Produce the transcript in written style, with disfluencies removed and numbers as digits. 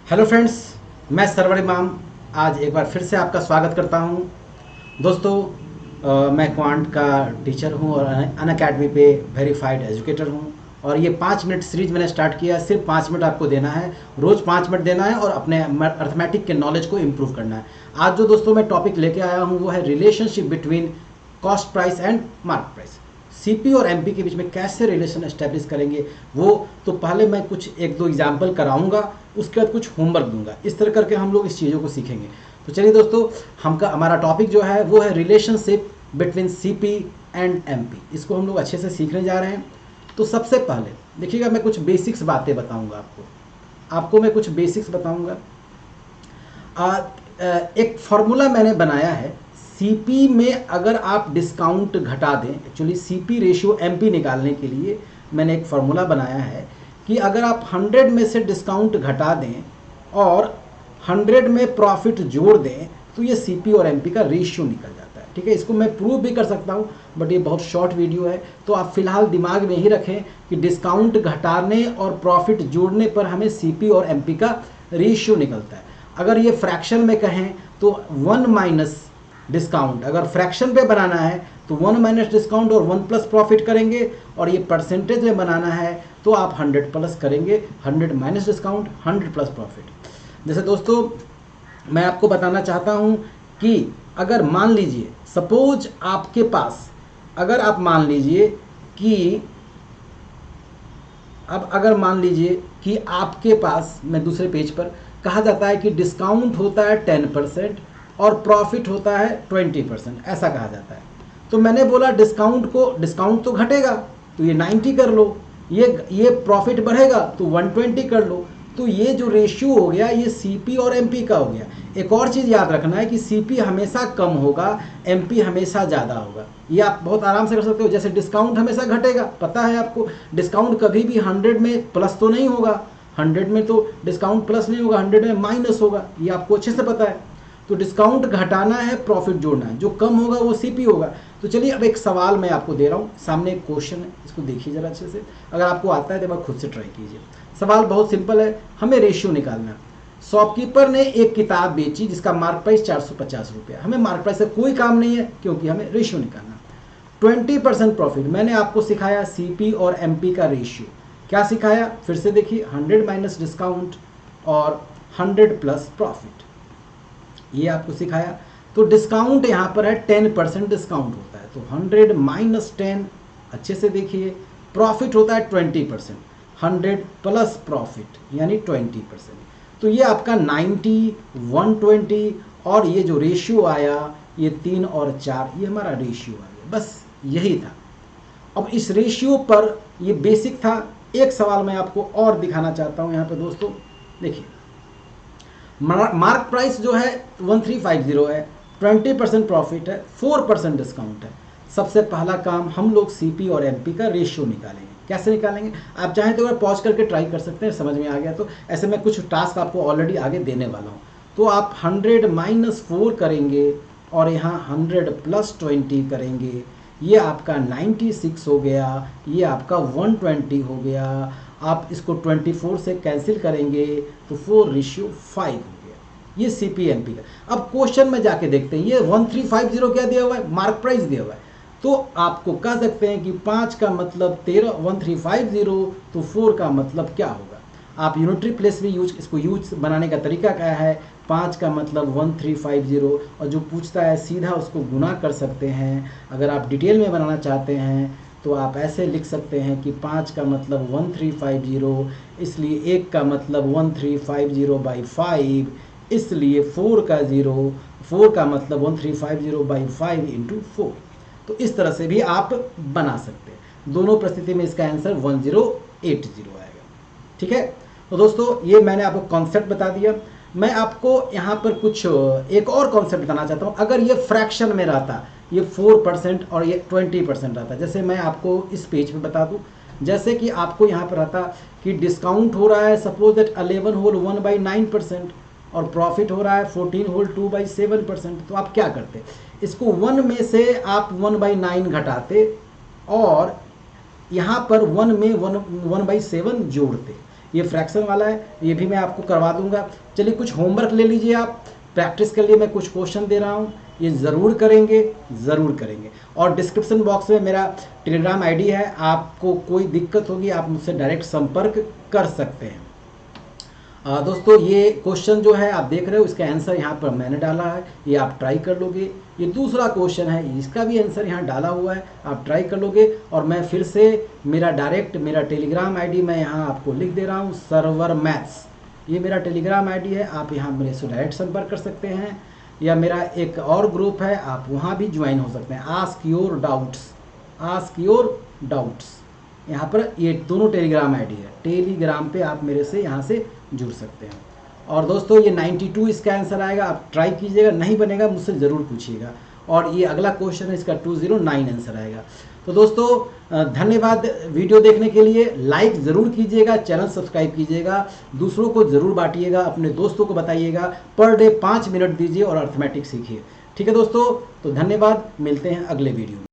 Hello friends, मैं server इमाम आज एक बार फिर से आपका स्वागत करता हूं। दोस्तों, मैं क्वांट का टीचर हूं और अनअकैडमी पे वेरीफाइड एजुकेटर हूं। और ये 5 मिनट सीरीज मैंने स्टार्ट किया है। सिर्फ 5 मिनट आपको देना है, रोज़ 5 मिनट देना है और अपने अर्थमेटिक के नॉलेज को इम्प्रूव करना है। आज जो दोस्तों मैं टॉपिक लेके आया हूँ वो है relationship between cost price and mark price. CP और एमपी के बीच में कैसे रिलेशन एस्टेब्लिश करेंगे वो तो पहले मैं कुछ एक दो एग्जाम्पल कराऊंगा, उसके बाद कुछ होमवर्क दूंगा। इस तरह करके हम लोग इस चीज़ों को सीखेंगे। तो चलिए दोस्तों, हमारा टॉपिक जो है वो है relationship between CP and MP. इसको हम लोग अच्छे से सीखने जा रहे हैं। तो सबसे पहले देखिएगा, मैं कुछ बेसिक्स बातें बताऊंगा आपको मैं कुछ बेसिक्स बताऊंगा। एक फॉर्मूला मैंने बनाया है। सीपी में अगर आप डिस्काउंट घटा दें, एक्चुअली सीपी रेशियो एमपी निकालने के लिए मैंने एक फार्मूला बनाया है कि अगर आप 100 में से डिस्काउंट घटा दें और 100 में प्रॉफिट जोड़ दें तो ये सीपी और एमपी का रेशियो निकल जाता है। ठीक है, इसको मैं प्रूव भी कर सकता हूँ, बट ये बहुत शॉर्ट वीडियो है। तो आप फिलहाल दिमाग में ही रखें कि डिस्काउंट घटाने और प्रॉफिट जोड़ने पर हमें सीपी और एमपी का रेशियो निकलता है। अगर ये फ्रैक्शन में कहें तो 1 माइनस डिस्काउंट, अगर फ्रैक्शन पे बनाना है तो 1 माइनस डिस्काउंट और 1 प्लस प्रॉफिट करेंगे, और ये परसेंटेज में बनाना है तो आप 100 प्लस करेंगे, 100 माइनस डिस्काउंट 100 प्लस प्रॉफिट। जैसे दोस्तों मैं आपको बताना चाहता हूँ कि अगर मान लीजिए सपोज आपके पास, अगर आप मान लीजिए कि अगर मान लीजिए कि आपके पास, मैं दूसरे पेज पर, कहा जाता है कि डिस्काउंट होता है 10% और प्रॉफिट होता है 20%, ऐसा कहा जाता है। तो मैंने बोला डिस्काउंट तो घटेगा तो ये 90 कर लो, ये प्रॉफिट बढ़ेगा तो 120 कर लो। तो ये जो रेशियो हो गया ये सीपी और एमपी का हो गया। एक और चीज़ याद रखना है कि सीपी हमेशा कम होगा, एमपी हमेशा ज़्यादा होगा। ये आप बहुत आराम से कर सकते हो। जैसे डिस्काउंट हमेशा घटेगा, पता है आपको, डिस्काउंट कभी भी 100 में प्लस तो नहीं होगा, 100 में तो डिस्काउंट प्लस नहीं होगा, 100 में माइनस होगा, ये आपको अच्छे से पता है। तो डिस्काउंट घटाना है, प्रॉफिट जोड़ना है, जो कम होगा वो सीपी होगा। तो चलिए अब एक सवाल मैं आपको दे रहा हूँ, सामने एक क्वेश्चन है, इसको देखिए जरा अच्छे से। अगर आपको आता है तो एक बार खुद से ट्राई कीजिए। सवाल बहुत सिंपल है, हमें रेशियो निकालना है। शॉपकीपर ने एक किताब बेची जिसका मार्क प्राइस 450 रुपया। हमें मार्क प्राइस से कोई काम नहीं है क्योंकि हमें रेशियो निकालना है। 20% प्रॉफिट, मैंने आपको सिखाया सीपी और एमपी का रेशियो। क्या सिखाया फिर से देखिए, 100 माइनस डिस्काउंट और 100 प्लस प्रॉफिट, ये आपको सिखाया। तो डिस्काउंट यहाँ पर है 10% डिस्काउंट होता है, तो 100 माइनस 10, अच्छे से देखिए, प्रॉफिट होता है 20%, 100 प्लस प्रॉफिट यानी 20%। तो ये आपका 90, 120 और ये जो रेशियो आया ये 3 और 4, ये हमारा रेशियो आ गया। बस यही था। अब इस रेशियो पर ये बेसिक था। एक सवाल मैं आपको और दिखाना चाहता हूँ यहाँ पे दोस्तों, देखिए। मार्क प्राइस जो है 1350 है, 20% प्रॉफिट है, 4% डिस्काउंट है। सबसे पहला काम हम लोग सीपी और एमपी का रेशियो निकालेंगे। कैसे निकालेंगे, आप चाहें तो अगर पॉज करके ट्राई कर सकते हैं, समझ में आ गया तो। ऐसे में कुछ टास्क आपको ऑलरेडी आगे देने वाला हूँ। तो आप 100 माइनस 4 करेंगे और यहाँ 100 प्लस 20 करेंगे, ये आपका 96 हो गया, ये आपका 120 हो गया। आप इसको 24 से कैंसिल करेंगे तो 4:5 हो गया। ये सीपीएमपी का। अब क्वेश्चन में जाके देखते हैं, ये 1350 क्या दिया हुआ है, मार्क प्राइस दिया हुआ है। तो आपको कह सकते हैं कि 5 का मतलब 13, 1350, तो 4 का मतलब क्या होगा। आप यूनिटरी प्लेस भी इसको यूज बनाने का तरीका क्या है, 5 का मतलब 1350, और जो पूछता है सीधा उसको गुना कर सकते हैं। अगर आप डिटेल में बनाना चाहते हैं तो आप ऐसे लिख सकते हैं कि 5 का मतलब 1350, इसलिए 1 का मतलब 1350/5, इसलिए 4 का मतलब 1350/5 इंटू 4। तो इस तरह से भी आप बना सकते हैं। दोनों परिस्थिति में इसका आंसर 1080 आएगा। ठीक है, तो दोस्तों ये मैंने आपको कॉन्सेप्ट बता दिया। मैं आपको यहाँ पर कुछ एक और कॉन्सेप्ट बताना चाहता हूँ। अगर ये फ्रैक्शन में रहता, ये 4% और ये 20% रहता, जैसे मैं आपको इस पेज पे बता दूँ, जैसे कि आपको यहाँ पर रहता कि डिस्काउंट हो रहा है सपोज दैट 11 होल 1/9% और प्रॉफिट हो रहा है 14 होल 2/7%। तो आप क्या करते, इसको 1 में से आप 1/9 घटाते और यहाँ पर 1 में 1/7 जोड़ते। ये फ्रैक्शन वाला है, ये भी मैं आपको करवा दूंगा। चलिए कुछ होमवर्क ले लीजिए आप, प्रैक्टिस के लिए मैं कुछ क्वेश्चन दे रहा हूँ, ये ज़रूर करेंगे, ज़रूर करेंगे। और डिस्क्रिप्शन बॉक्स में मेरा टेलीग्राम आईडी है, आपको कोई दिक्कत होगी आप मुझसे डायरेक्ट संपर्क कर सकते हैं। दोस्तों ये क्वेश्चन जो है आप देख रहे हो, इसका आंसर यहाँ पर मैंने डाला है, ये आप ट्राई कर लोगे। ये दूसरा क्वेश्चन है, इसका भी आंसर यहाँ डाला हुआ है, आप ट्राई कर लोगे। और मैं फिर से मेरा टेलीग्राम आईडी मैं यहाँ आपको लिख दे रहा हूँ, सर्वर मैथ्स, ये मेरा टेलीग्राम आईडी है, आप यहाँ मेरे से डायरेक्ट संपर्क कर सकते हैं। या मेरा एक और ग्रुप है, आप वहाँ भी ज्वाइन हो सकते हैं, आस्क योर डाउट्स। यहाँ पर ये दोनों टेलीग्राम आईडी है, टेलीग्राम पे आप मेरे से यहाँ से जुड़ सकते हैं। और दोस्तों ये 92 इसका आंसर आएगा, आप ट्राई कीजिएगा, नहीं बनेगा मुझसे ज़रूर पूछिएगा। और ये अगला क्वेश्चन है, इसका 209 आंसर आएगा। तो दोस्तों धन्यवाद वीडियो देखने के लिए, लाइक ज़रूर कीजिएगा, चैनल सब्सक्राइब कीजिएगा, दूसरों को ज़रूर बांटिएगा, अपने दोस्तों को बताइएगा, पर डे 5 मिनट दीजिए और अर्थमेटिक सीखिए। ठीक है दोस्तों, तो धन्यवाद, मिलते हैं अगले वीडियो में।